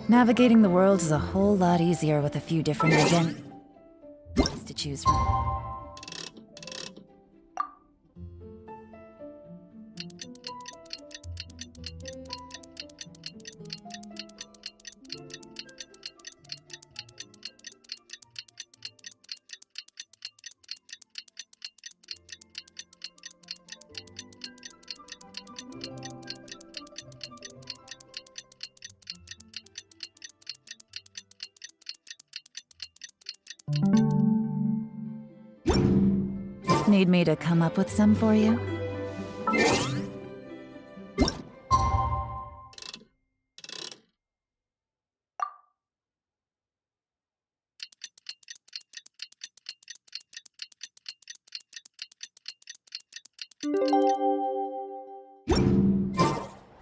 Navigating the world is a whole lot easier with a few different identities to choose from. Need me to come up with some for you?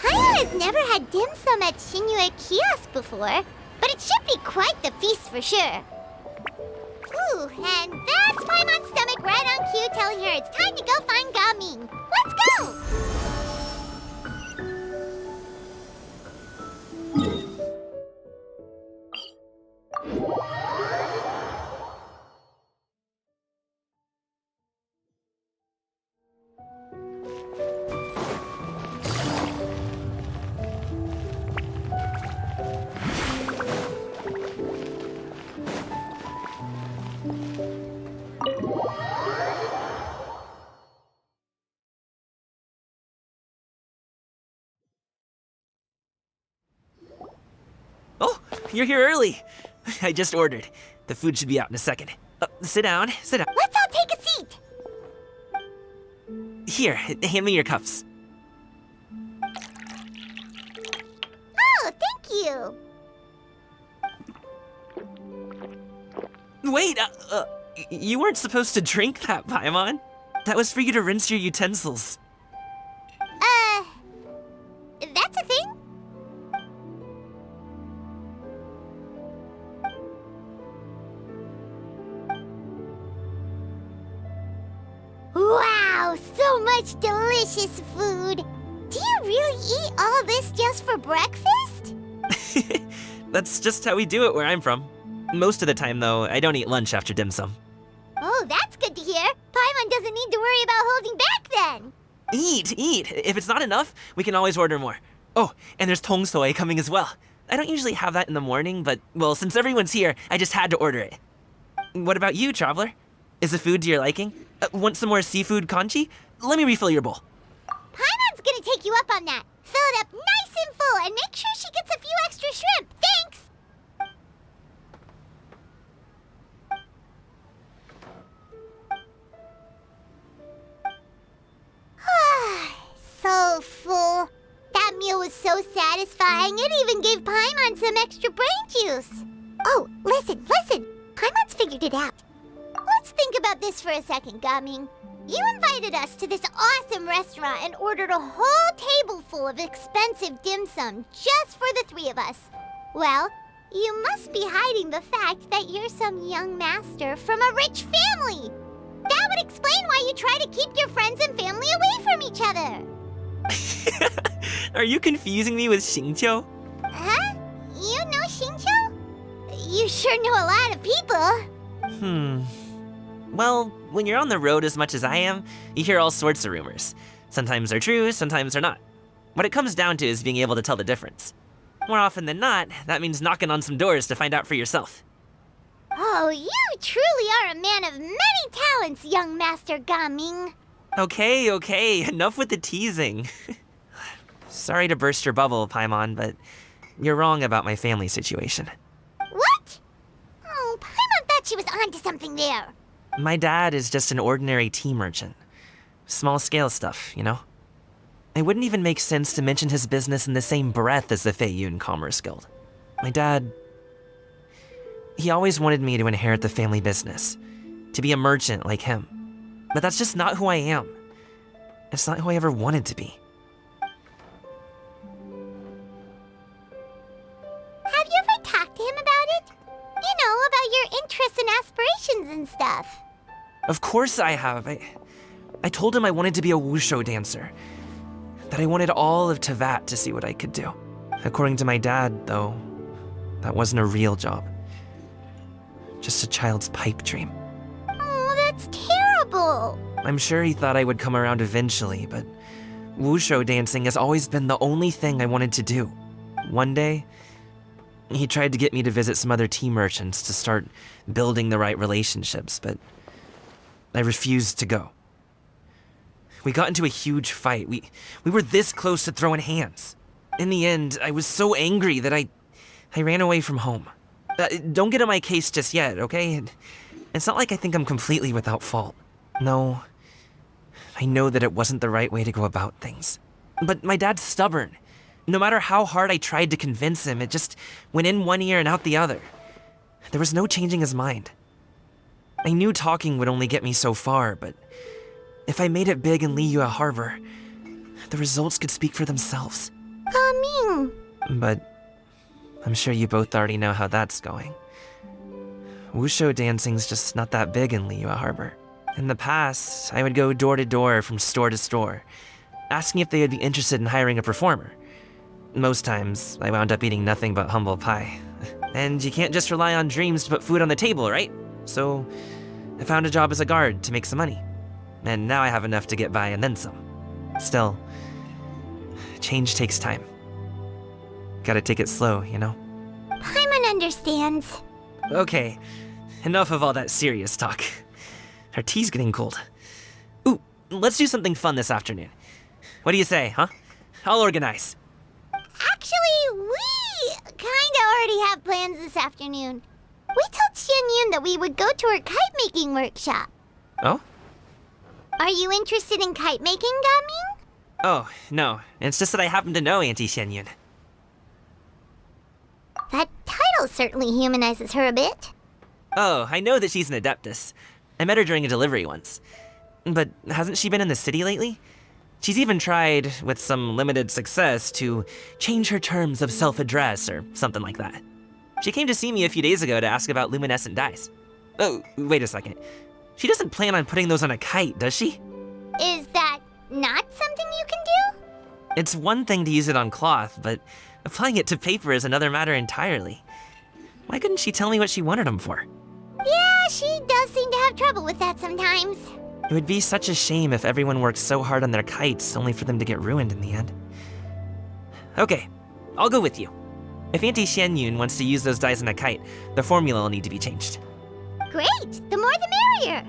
I've never had dim sum at Shinue Kiosk before, but it should be quite the feast for sure. Ooh, and that's Paimon's stomach right on cue telling her it's time to go find Gaming. Let's go! Oh, you're here early. I just ordered. The food should be out in a second. Sit down, sit down. Let's all take a seat! Here, hand me your cups. Oh, thank you! Wait, you weren't supposed to drink that, Paimon. That was for you to rinse your utensils. That's a thing? Wow, so much delicious food! Do you really eat all this just for breakfast? That's just how we do it where I'm from. Most of the time, though, I don't eat lunch after dim sum. Oh, that's good to hear. Paimon doesn't need to worry about holding back then. Eat, eat. If it's not enough, we can always order more. Oh, and there's tong soy coming as well. I don't usually have that in the morning, but, well, since everyone's here, I just had to order it. What about you, traveler? Is the food to your liking? Want some more seafood congee? Let me refill your bowl. Paimon's gonna take you up on that. Fill it up nice and full and make sure she gets a few extra shrimp. Thanks! So full. That meal was so satisfying, it even gave Paimon some extra brain juice. Oh, listen. Paimon's figured it out. Let's think about this for a second, Gaming. You invited us to this awesome restaurant and ordered a whole table full of expensive dim sum just for the three of us. Well, you must be hiding the fact that you're some young master from a rich family. That would explain why you try to keep your friends and family away from each other. Are you confusing me with Xingqiu? Huh? You know Xingqiu? You sure know a lot of people. Well, when you're on the road as much as I am, you hear all sorts of rumors. Sometimes they're true, sometimes they're not. What it comes down to is being able to tell the difference. More often than not, that means knocking on some doors to find out for yourself. Oh, you truly are a man of many talents, young Master Gaming. Okay, enough with the teasing. Sorry to burst your bubble, Paimon, but you're wrong about my family situation. What? Oh, Paimon thought she was onto something there. My dad is just an ordinary tea merchant. Small scale stuff, you know? It wouldn't even make sense to mention his business in the same breath as the Feiyun Commerce Guild. My dad... he always wanted me to inherit the family business, to be a merchant like him. But that's just not who I am. It's not who I ever wanted to be. Have you ever talked to him about it? You know, about your interests and aspirations and stuff. Of course I have. I told him I wanted to be a wushu dancer. That I wanted all of Tevat to see what I could do. According to my dad, though, that wasn't a real job. Just a child's pipe dream. Oh, that's terrible. I'm sure he thought I would come around eventually, but wushu dancing has always been the only thing I wanted to do. One day, he tried to get me to visit some other tea merchants to start building the right relationships, but I refused to go. We got into a huge fight. We were this close to throwing hands. In the end, I was so angry that I ran away from home. Don't get on my case just yet, okay? It's not like I think I'm completely without fault. No, I know that it wasn't the right way to go about things. But my dad's stubborn. No matter how hard I tried to convince him, it just went in one ear and out the other. There was no changing his mind. I knew talking would only get me so far, but if I made it big in Liyue Harbor, the results could speak for themselves. Coming. But I'm sure you both already know how that's going. Wushu dancing's just not that big in Liyue Harbor. In the past, I would go door to door from store to store, asking if they would be interested in hiring a performer. Most times, I wound up eating nothing but humble pie. And you can't just rely on dreams to put food on the table, right? So, I found a job as a guard to make some money. And now I have enough to get by and then some. Still, change takes time. Gotta take it slow, you know? Paimon understands. Okay, enough of all that serious talk. Our tea's getting cold. Ooh, let's do something fun this afternoon. What do you say, huh? I'll organize. Actually, we kinda already have plans this afternoon. We told Xianyun that we would go to her kite-making workshop. Oh? Are you interested in kite making, Gaming? Oh, no. It's just that I happen to know Auntie Xianyun. That title certainly humanizes her a bit. Oh, I know that she's an adeptus. I met her during a delivery once. But hasn't she been in the city lately? She's even tried, with some limited success, to change her terms of self-address or something like that. She came to see me a few days ago to ask about luminescent dyes. Oh, wait a second. She doesn't plan on putting those on a kite, does she? Is that not something you can do? It's one thing to use it on cloth, but applying it to paper is another matter entirely. Why couldn't she tell me what she wanted them for? Yeah, she does seem to have trouble with that sometimes. It would be such a shame if everyone worked so hard on their kites only for them to get ruined in the end. Okay, I'll go with you. If Auntie Xianyun wants to use those dyes on a kite, the formula will need to be changed. Great! The more the merrier!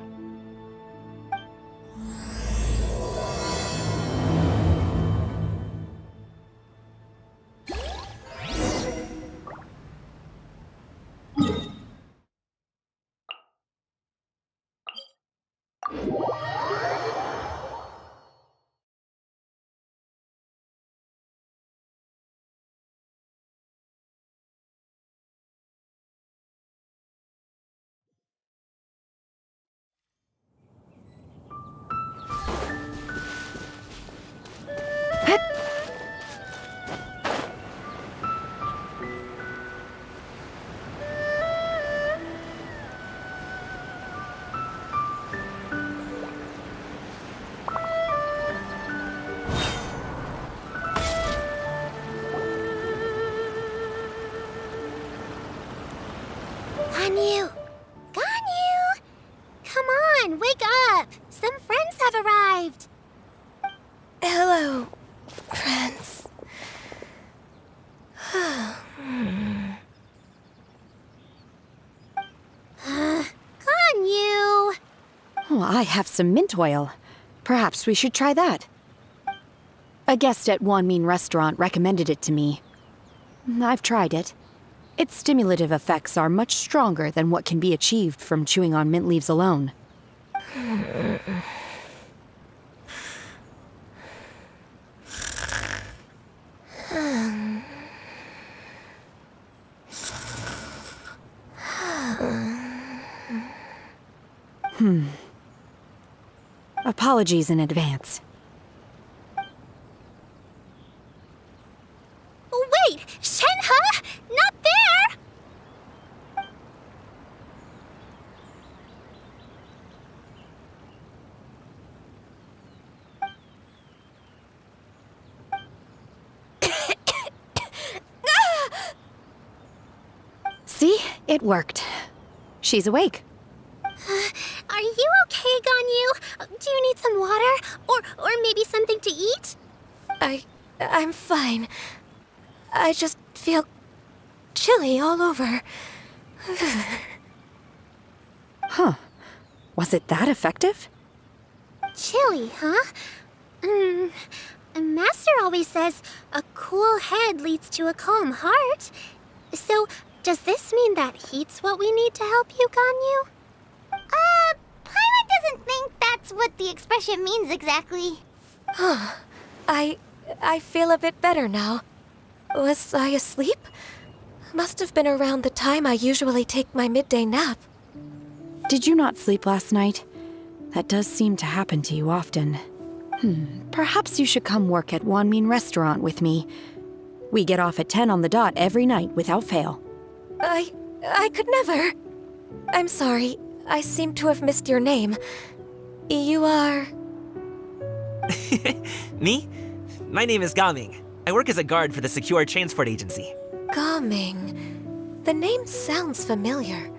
Ganyu! Ganyu! Come on, wake up! Some friends have arrived! Hello, friends. Ganyu! Oh, I have some mint oil. Perhaps we should try that. A guest at Wanmin Restaurant recommended it to me. I've tried it. Its stimulative effects are much stronger than what can be achieved from chewing on mint leaves alone. Apologies in advance. Wait! Shenhe! Not there! See? It worked. She's awake. Are you okay, Ganyu? Do you need some water? Or maybe something to eat? I'm fine. I just feel chilly all over. Huh. Was it that effective? Chilly, huh? Master always says a cool head leads to a calm heart. So, does this mean that heat's what we need to help you, Ganyu? Paimon doesn't think that's what the expression means exactly. I feel a bit better now. Was I asleep? Must have been around the time I usually take my midday nap. Did you not sleep last night? That does seem to happen to you often. Perhaps you should come work at Wanmin Restaurant with me. We get off at 10 on the dot every night without fail. I could never. I'm sorry. I seem to have missed your name. You are... Me? My name is Gaming. I work as a guard for the Secure Transport Agency. Gaming. The name sounds familiar.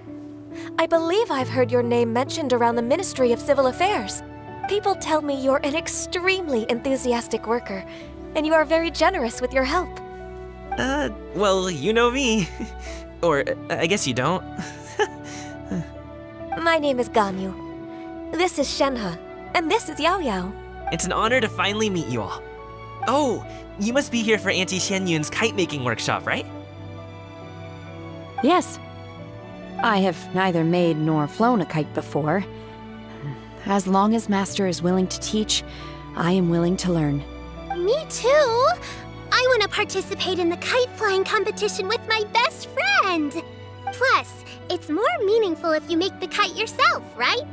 I believe I've heard your name mentioned around the Ministry of Civil Affairs. People tell me you're an extremely enthusiastic worker, and you are very generous with your help. Well, you know me. Or, I guess you don't. My name is Ganyu. This is Shenhe, and this is Yao Yao. It's an honor to finally meet you all. Oh, you must be here for Auntie Xianyun's kite-making workshop, right? Yes. I have neither made nor flown a kite before. As long as Master is willing to teach, I am willing to learn. Me too! I want to participate in the kite flying competition with my best friend! Plus, it's more meaningful if you make the kite yourself, right?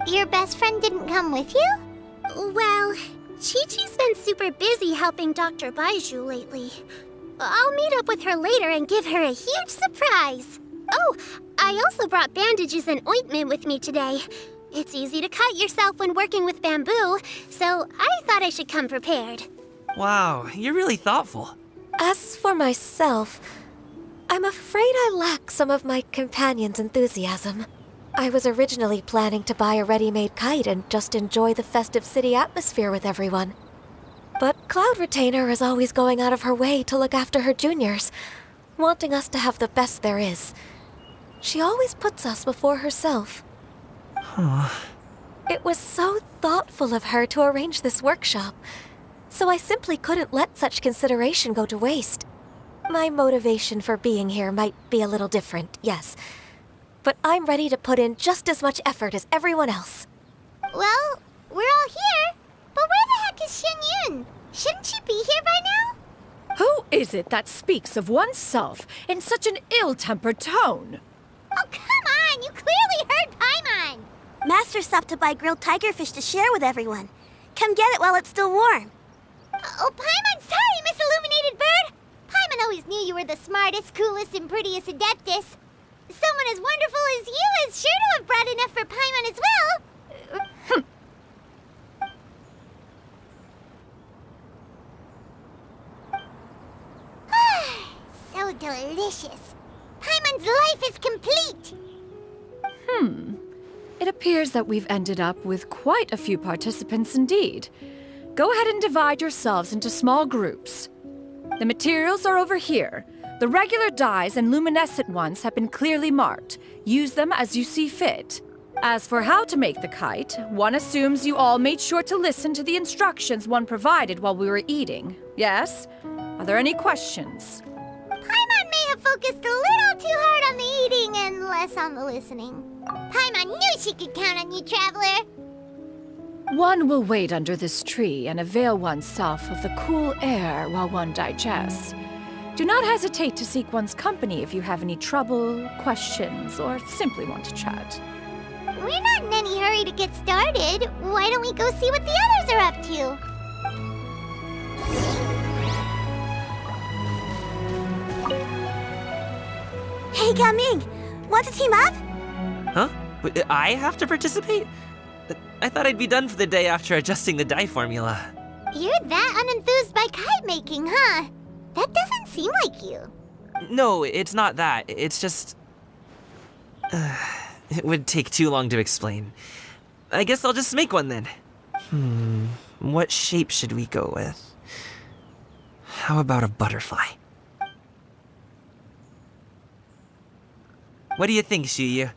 Your best friend didn't come with you? Well, Chi-Chi's been super busy helping Dr. Baiju lately. I'll meet up with her later and give her a huge surprise. Oh, I also brought bandages and ointment with me today. It's easy to cut yourself when working with bamboo, so I thought I should come prepared. Wow, you're really thoughtful. As for myself, I'm afraid I lack some of my companion's enthusiasm. I was originally planning to buy a ready-made kite and just enjoy the festive city atmosphere with everyone. But Cloud Retainer is always going out of her way to look after her juniors, wanting us to have the best there is. She always puts us before herself. It was so thoughtful of her to arrange this workshop, so I simply couldn't let such consideration go to waste. My motivation for being here might be a little different, yes, but I'm ready to put in just as much effort as everyone else. Well, we're all here, but where the heck is Xianyun? Shouldn't she be here by now? Who is it that speaks of oneself in such an ill-tempered tone? Oh, come on! You clearly heard Paimon! Master stopped to buy grilled tigerfish to share with everyone. Come get it while it's still warm. Oh, Paimon, sorry, Miss Illuminated Bird! Paimon always knew you were the smartest, coolest, and prettiest Adeptus. Someone as wonderful as you is sure to have brought enough for Paimon as well. So delicious. Paimon's life is complete. It appears that we've ended up with quite a few participants indeed. Go ahead and divide yourselves into small groups. The materials are over here. The regular dyes and luminescent ones have been clearly marked. Use them as you see fit. As for how to make the kite, one assumes you all made sure to listen to the instructions one provided while we were eating. Yes? Are there any questions? Paimon may have focused a little too hard on the eating and less on the listening. Paimon knew she could count on you, Traveler. One will wait under this tree and avail oneself of the cool air while one digests. Do not hesitate to seek one's company if you have any trouble, questions, or simply want to chat. we're not in any hurry to get started. Why don't we go see what the others are up to? Hey, Gaming! Want to team up? Huh? I have to participate? I thought I'd be done for the day after adjusting the dye formula. You're that unenthused by kite making, huh? That doesn't seem like you. No, it's not that. It's just... it would take too long to explain. I guess I'll just make one then. What shape should we go with? How about a butterfly? What do you think, Shuyu?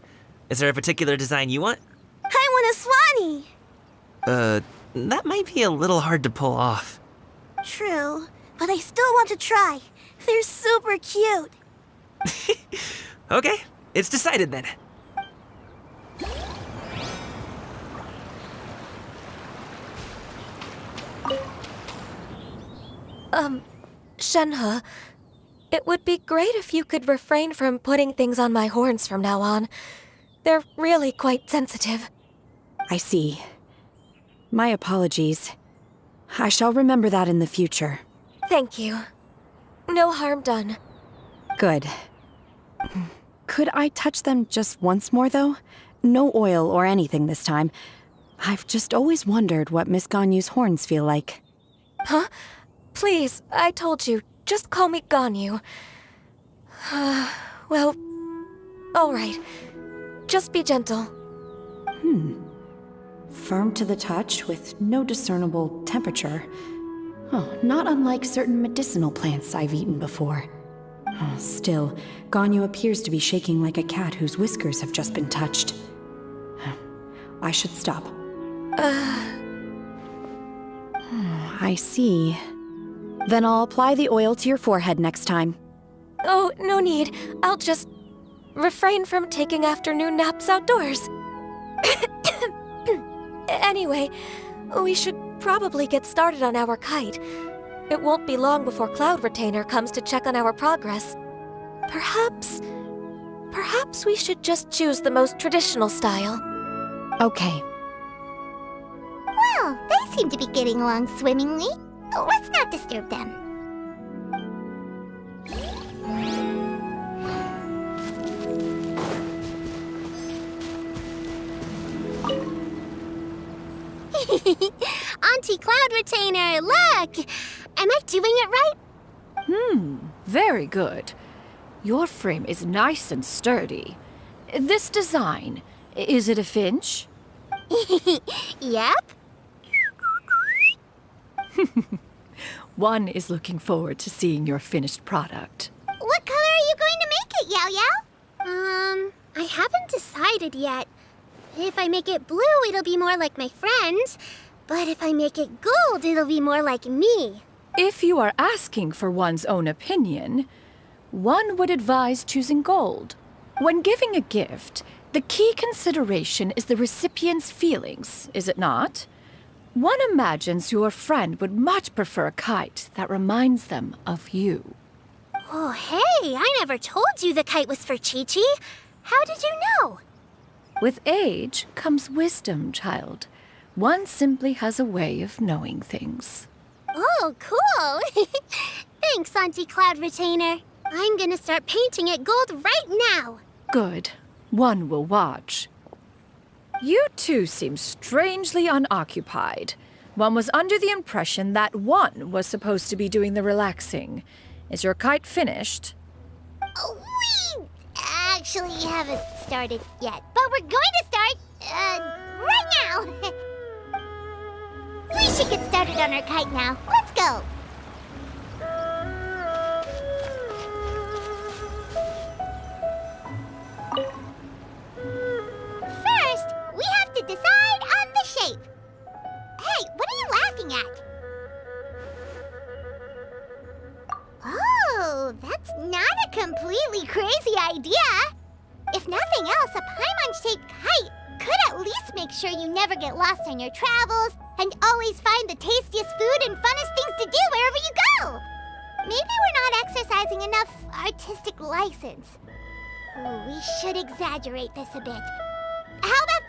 Is there a particular design you want? I want a swanee! That might be a little hard to pull off. True, but I still want to try. They're super cute. Okay, it's decided then. Shenhe, it would be great if you could refrain from putting things on my horns from now on. They're really quite sensitive. I see. My apologies. I shall remember that in the future. Thank you. No harm done. Good. Could I touch them just once more, though? No oil or anything this time. I've just always wondered what Miss Ganyu's horns feel like. Huh? Please, I told you, just call me Ganyu. Well, all right. Just be gentle. Firm to the touch with no discernible temperature. Oh, not unlike certain medicinal plants I've eaten before. Oh, still, Ganyu appears to be shaking like a cat whose whiskers have just been touched. I should stop. I see. Then I'll apply the oil to your forehead next time. Oh, no need. I'll just refrain from taking afternoon naps outdoors. Anyway, we should probably get started on our kite. It won't be long before Cloud Retainer comes to check on our progress. Perhaps we should just choose the most traditional style. Okay. Well, they seem to be getting along swimmingly. Let's not disturb them. Auntie Cloud Retainer, look! Am I doing it right? Very good. Your frame is nice and sturdy. This design, is it a finch? Yep. One is looking forward to seeing your finished product. What color are you going to make it, Yao Yao? I haven't decided yet. If I make it blue, it'll be more like my friends. But if I make it gold, it'll be more like me. If you are asking for one's own opinion, one would advise choosing gold. When giving a gift, the key consideration is the recipient's feelings, is it not? One imagines your friend would much prefer a kite that reminds them of you. Oh, hey, I never told you the kite was for Chi-Chi. How did you know? With age comes wisdom, child. One simply has a way of knowing things. Oh, cool. Thanks, Auntie Cloud Retainer. I'm gonna start painting it gold right now. Good. One will watch. You two seem strangely unoccupied. One was under the impression that one was supposed to be doing the relaxing. Is your kite finished? We actually haven't started yet, but we're going to start, right now. We should get started on our kite now. Let's go. First, we have to decide on the shape. Hey, what are you laughing at? Oh, that's not a completely crazy idea. If nothing else, a Paimon-shaped kite could at least make sure you never get lost on your travels and always find the tastiest food and funnest things to do wherever you go. Maybe we're not exercising enough artistic license. Ooh, we should exaggerate this a bit. How about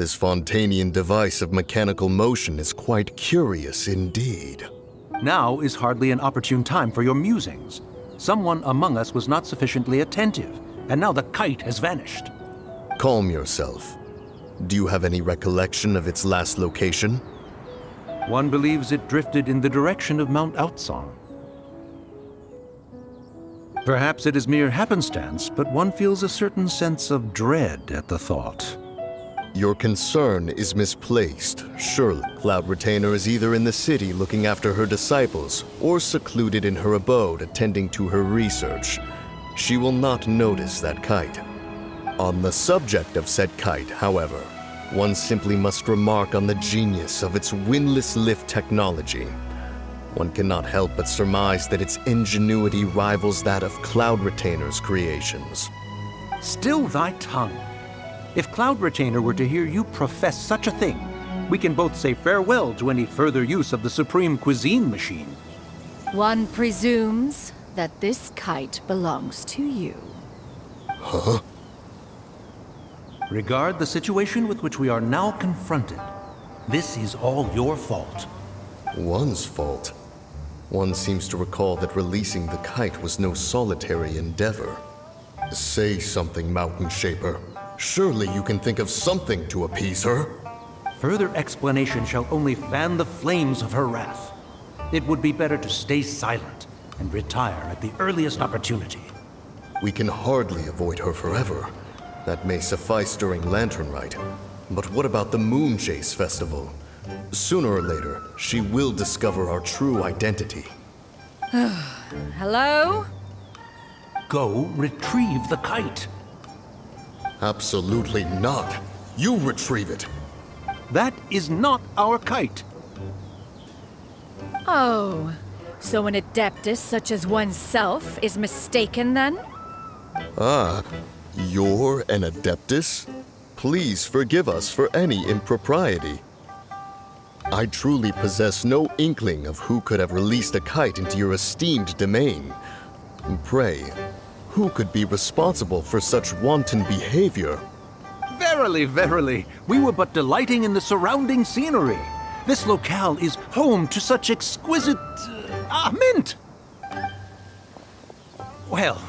This Fontanian device of mechanical motion is quite curious indeed. Now is hardly an opportune time for your musings. Someone among us was not sufficiently attentive, and now the kite has vanished. Calm yourself. Do you have any recollection of its last location? One believes it drifted in the direction of Mount Outsong. Perhaps it is mere happenstance, but one feels a certain sense of dread at the thought. Your concern is misplaced. Surely, Cloud Retainer is either in the city looking after her disciples, or secluded in her abode attending to her research. She will not notice that kite. On the subject of said kite, however, one simply must remark on the genius of its windlass lift technology. One cannot help but surmise that its ingenuity rivals that of Cloud Retainer's creations. Still thy tongue. If Cloud Retainer were to hear you profess such a thing, we can both say farewell to any further use of the Supreme Cuisine machine. One presumes that this kite belongs to you. Huh? Regard the situation with which we are now confronted. This is all your fault. One's fault? One seems to recall that releasing the kite was no solitary endeavor. Say something, Mountain Shaper. Surely you can think of something to appease her. Further explanation shall only fan the flames of her wrath. It would be better to stay silent and retire at the earliest opportunity. We can hardly avoid her forever. That may suffice during Lantern Rite. But what about the Moon Chase Festival? Sooner or later, she will discover our true identity. Hello? Go retrieve the kite. Absolutely not. You retrieve it. That is not our kite. Oh, so an adeptus such as oneself is mistaken then? Ah, you're an Adeptus? Please forgive us for any impropriety. I truly possess no inkling of who could have released a kite into your esteemed domain. Pray, who could be responsible for such wanton behavior? Verily, verily, we were but delighting in the surrounding scenery. This locale is home to such exquisite... mint! Well,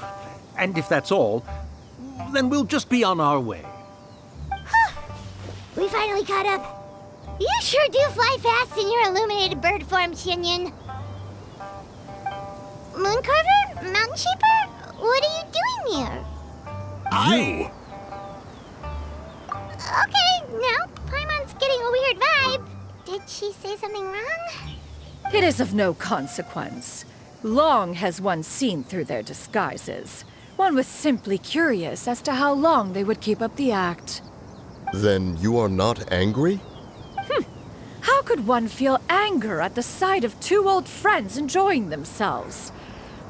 and if that's all, then we'll just be on our way. We finally caught up. You sure do fly fast in your illuminated bird form, Xinyan. Mooncarver? Mountain Shaper? What are you doing here? You! Okay, now Paimon's getting a weird vibe. Did she say something wrong? It is of no consequence. Long has one seen through their disguises. One was simply curious as to how long they would keep up the act. Then you are not angry? How could one feel anger at the sight of two old friends enjoying themselves?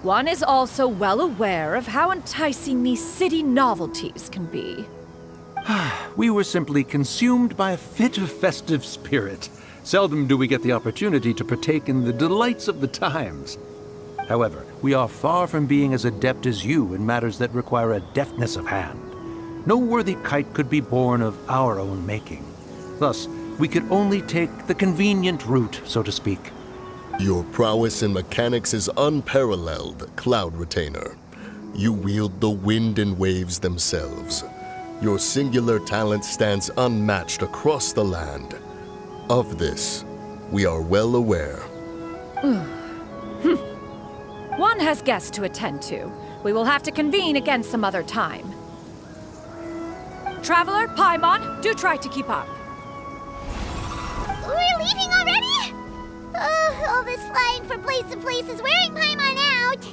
One is also well aware of how enticing these city novelties can be. We were simply consumed by a fit of festive spirit. Seldom do we get the opportunity to partake in the delights of the times. However, we are far from being as adept as you in matters that require a deftness of hand. No worthy kite could be born of our own making. Thus, we could only take the convenient route, so to speak. Your prowess in mechanics is unparalleled, Cloud Retainer. You wield the wind and waves themselves. Your singular talent stands unmatched across the land. Of this, we are well aware. One has guests to attend to. We will have to convene again some other time. Traveler, Paimon, do try to keep up. We're leaving already? Oh, all this flying from place to place is wearing Paimon out.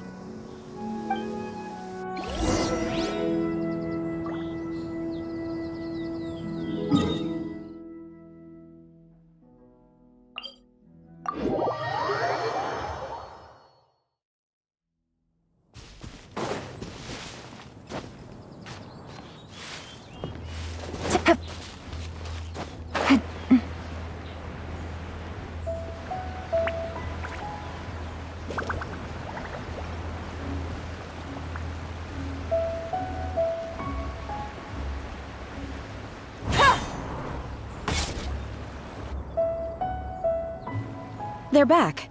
They're back.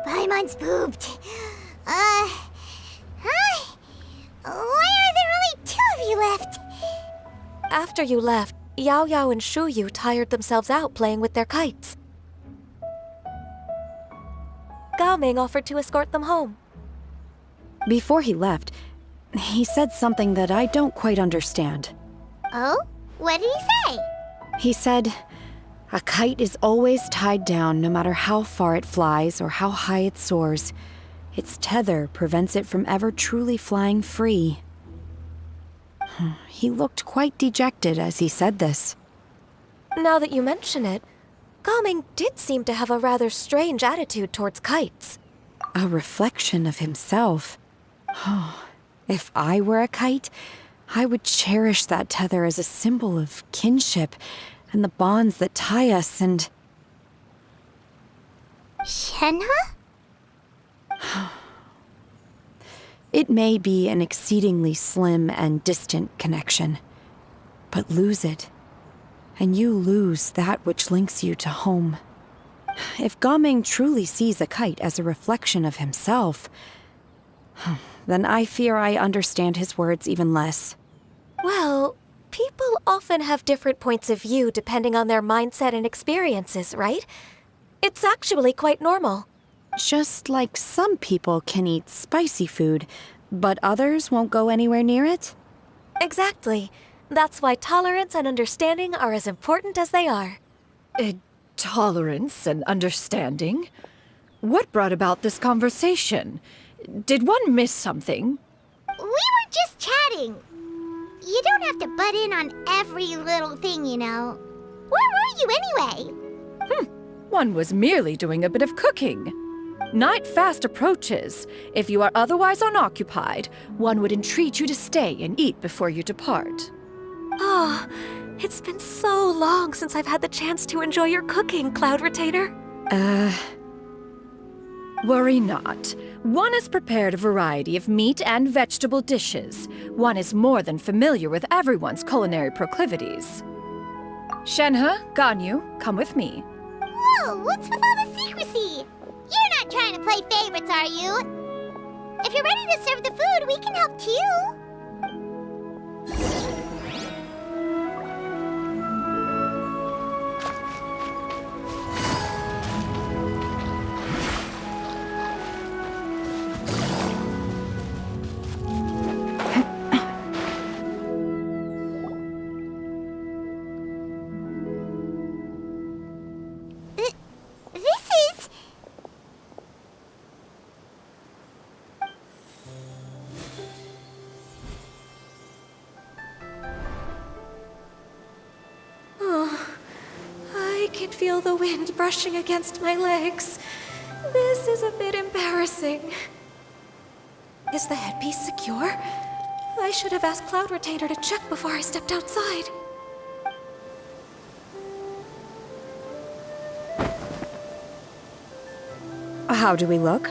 Paimon's pooped. Hi. Why are there only 2 of you left? After you left, Yao Yao and Shu Yu tired themselves out playing with their kites. Gao Ming offered to escort them home. Before he left, he said something that I don't quite understand. Oh? What did he say? He said, a kite is always tied down no matter how far it flies or how high it soars. Its tether prevents it from ever truly flying free. He looked quite dejected as he said this. Now that you mention it, Gao Ming did seem to have a rather strange attitude towards kites. A reflection of himself. If I were a kite, I would cherish that tether as a symbol of kinship and the bonds that tie us and... Shenhe? It may be an exceedingly slim and distant connection, but lose it, and you lose that which links you to home. If Gao Ming truly sees a kite as a reflection of himself, then I fear I understand his words even less. Well, people often have different points of view depending on their mindset and experiences, right? It's actually quite normal. Just like some people can eat spicy food, but others won't go anywhere near it? Exactly. That's why tolerance and understanding are as important as they are. Tolerance and understanding? What brought about this conversation? Did one miss something? We were just chatting. You don't have to butt in on every little thing, you know. Where were you anyway? One was merely doing a bit of cooking. Night fast approaches. If you are otherwise unoccupied, one would entreat you to stay and eat before you depart. Oh, it's been so long since I've had the chance to enjoy your cooking, Cloud Retainer. Worry not. One has prepared a variety of meat and vegetable dishes. One is more than familiar with everyone's culinary proclivities. Shenhe, Ganyu, come with me. Whoa, what's with all the secrecy? You're not trying to play favorites, are you? If you're ready to serve the food, we can help too. I can feel the wind brushing against my legs. This is a bit embarrassing. Is the headpiece secure? I should have asked Cloud Retainer to check before I stepped outside. How do we look?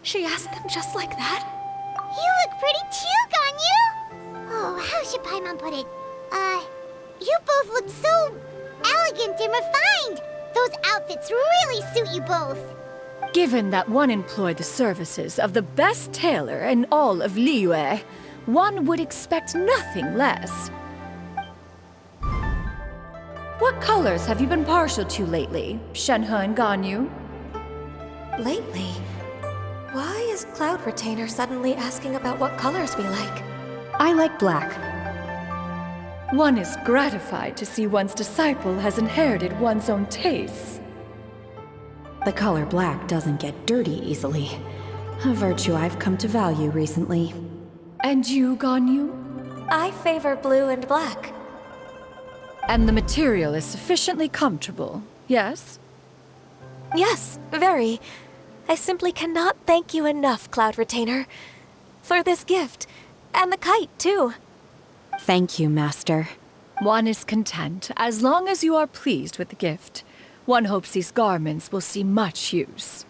She asked them just like that? You look pretty too, Ganyu! Oh, how should Paimon put it? You both look so elegant and refined! Those outfits really suit you both. Given that one employed the services of the best tailor in all of Liyue, one would expect nothing less. What colors have you been partial to lately, Shenhe and Ganyu? Lately? Why is Cloud Retainer suddenly asking about what colors we like? I like black. One is gratified to see one's disciple has inherited one's own tastes. The color black doesn't get dirty easily. A virtue I've come to value recently. And you, Ganyu? I favor blue and black. And the material is sufficiently comfortable, yes? Yes, very. I simply cannot thank you enough, Cloud Retainer. For this gift. And the kite, too. Thank you, Master. One is content as long as you are pleased with the gift. One hopes these garments will see much use.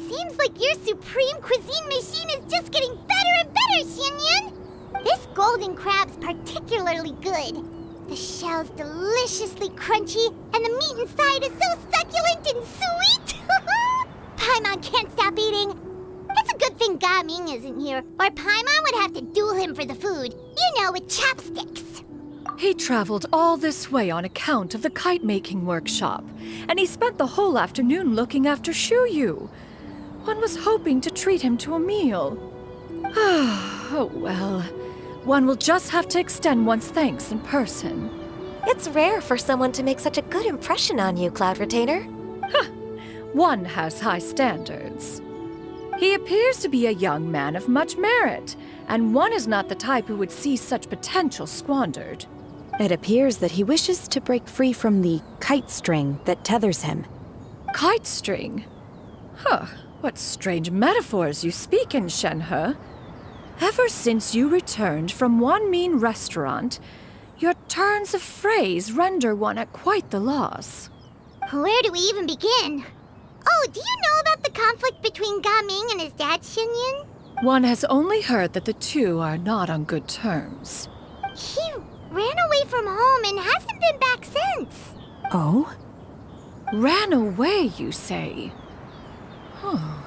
Seems Seems like your supreme cuisine machine is just getting better and better, Xinyun. This golden crab's particularly good. The shell's deliciously crunchy, and the meat inside is so succulent and sweet. Paimon can't stop eating. It's a good thing Gaming isn't here, or Paimon would have to duel him for the food. You know, with chopsticks. He traveled all this way on account of the kite-making workshop, and he spent the whole afternoon looking after Shuyu. One was hoping to treat him to a meal. Oh well. One will just have to extend one's thanks in person. It's rare for someone to make such a good impression on you, Cloud Retainer. One has high standards. He appears to be a young man of much merit, and one is not the type who would see such potential squandered. It appears that he wishes to break free from the kite string that tethers him. Kite string? Huh, what strange metaphors you speak in, Shenhe. Ever since you returned from One Mean Restaurant, your turns of phrase render one at quite the loss. Where do we even begin? Oh, do you know about the conflict between Gaming and his dad, Xinyun? One has only heard that the two are not on good terms. He ran away from home and hasn't been back since. Oh? Ran away, you say? Huh.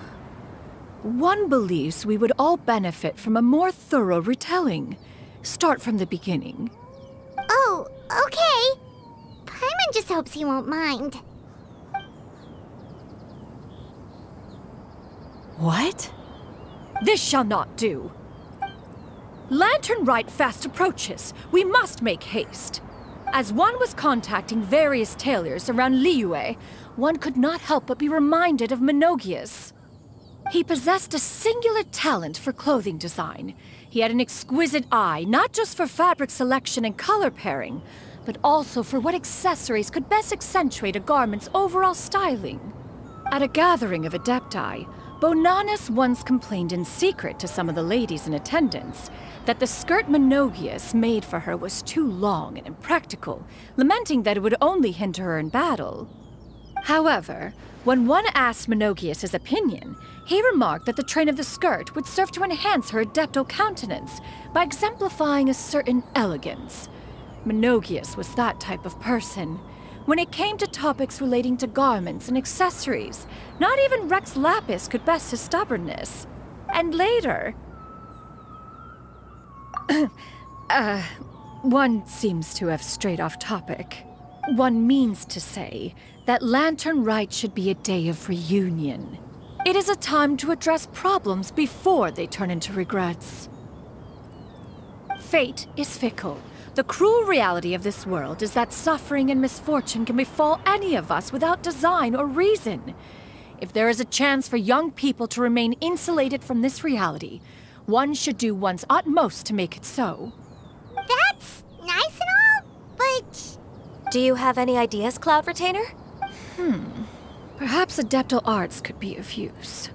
One believes we would all benefit from a more thorough retelling. Start from the beginning. Oh, okay. Paimon just hopes he won't mind. What? This shall not do. Lantern Rite fast approaches. We must make haste. As one was contacting various tailors around Liyue, one could not help but be reminded of Menogius. He possessed a singular talent for clothing design. He had an exquisite eye, not just for fabric selection and color pairing, but also for what accessories could best accentuate a garment's overall styling. At a gathering of Adepti, Bonanis once complained in secret to some of the ladies in attendance that the skirt Menogius made for her was too long and impractical, lamenting that it would only hinder her in battle. However, when one asked Menogius his opinion, he remarked that the train of the skirt would serve to enhance her adepto countenance by exemplifying a certain elegance. Menogius was that type of person. When it came to topics relating to garments and accessories, not even Rex Lapis could best his stubbornness. And later... one seems to have strayed off topic. One means to say that Lantern Rite should be a day of reunion. It is a time to address problems before they turn into regrets. Fate is fickle. The cruel reality of this world is that suffering and misfortune can befall any of us without design or reason. If there is a chance for young people to remain insulated from this reality, one should do one's utmost to make it so. That's nice and all, but... Do you have any ideas, Cloud Retainer? Perhaps adeptal arts could be of use.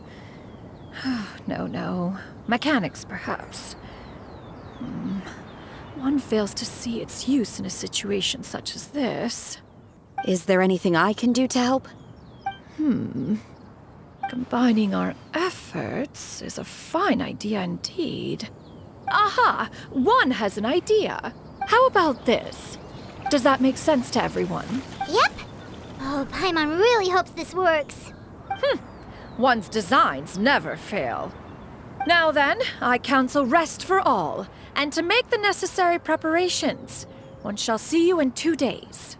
No. Mechanics, perhaps. One fails to see its use in a situation such as this. Is there anything I can do to help? Combining our efforts is a fine idea indeed. Aha! One has an idea. How about this? Does that make sense to everyone? Yep. Oh, Paimon really hopes this works. One's designs never fail. Now then, I counsel rest for all, and to make the necessary preparations. One shall see you in 2 days.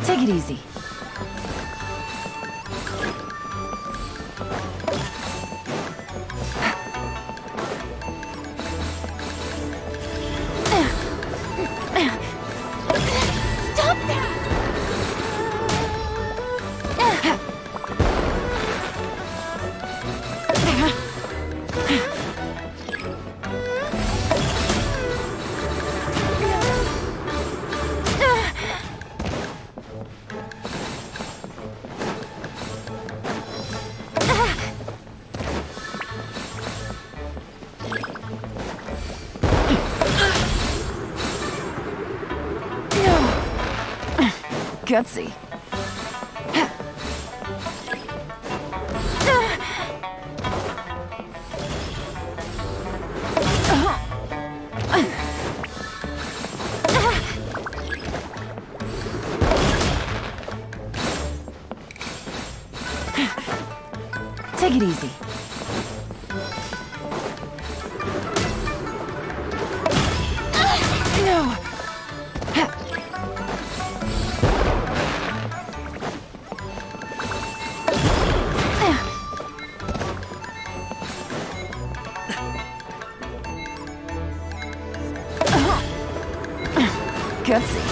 Take it easy. Stop that! Gutsy. Take it easy. No. Gutsy.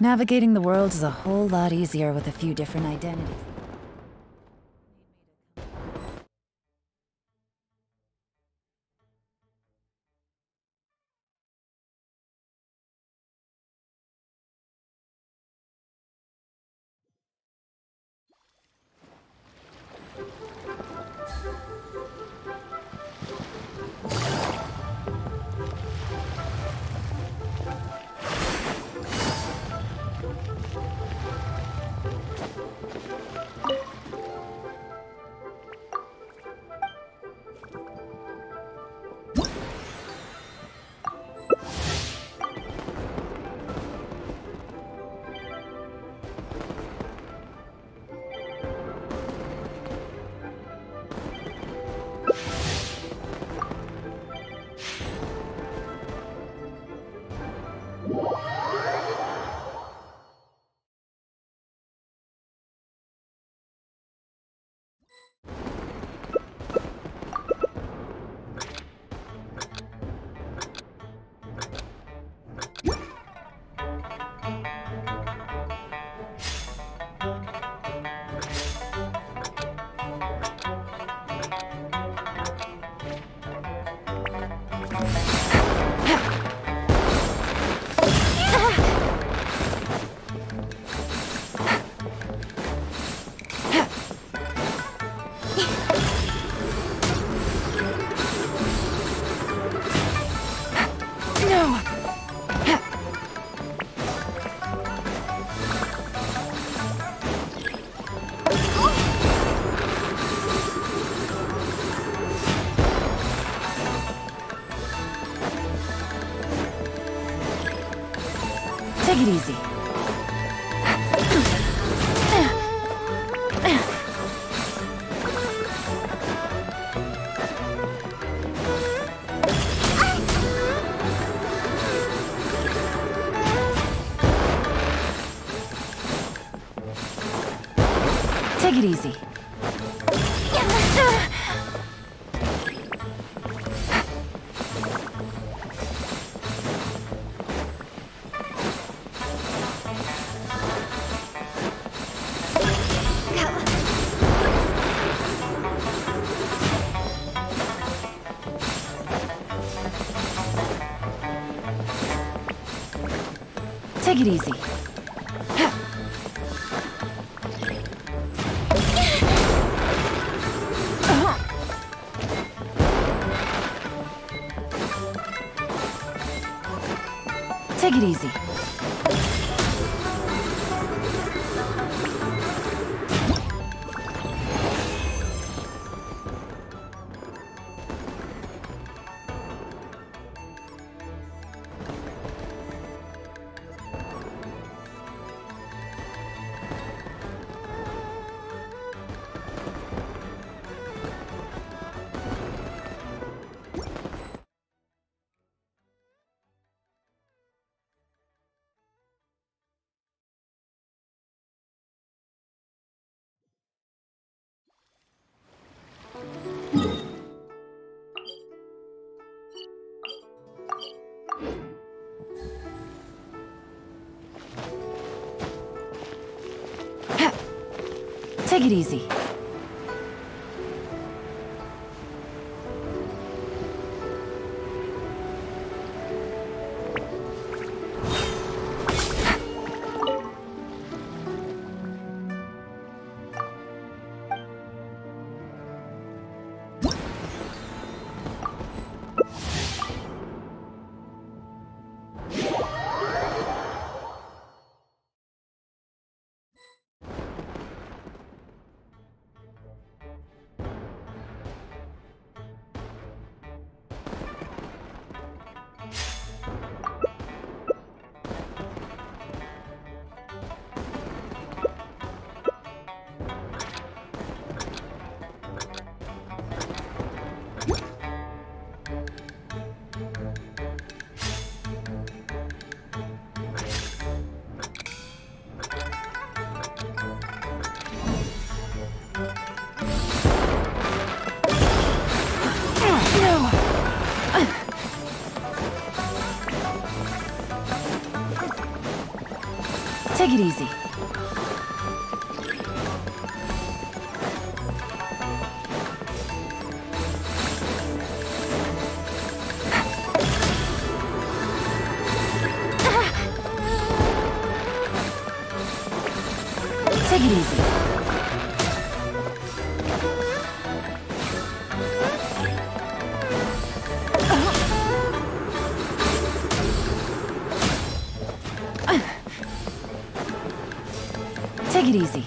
Navigating the world is a whole lot easier with a few different identities. Take it easy. Take it easy. Take it easy. Take it easy. Take it easy. Take it easy. Take it easy. Take it easy.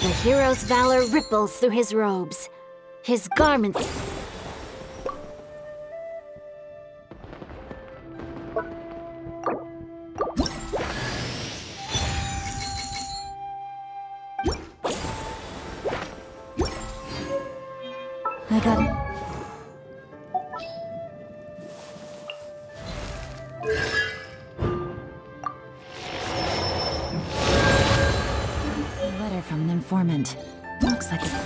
The hero's valor ripples through his robes. His garments... I got it. A letter from an informant. Looks like it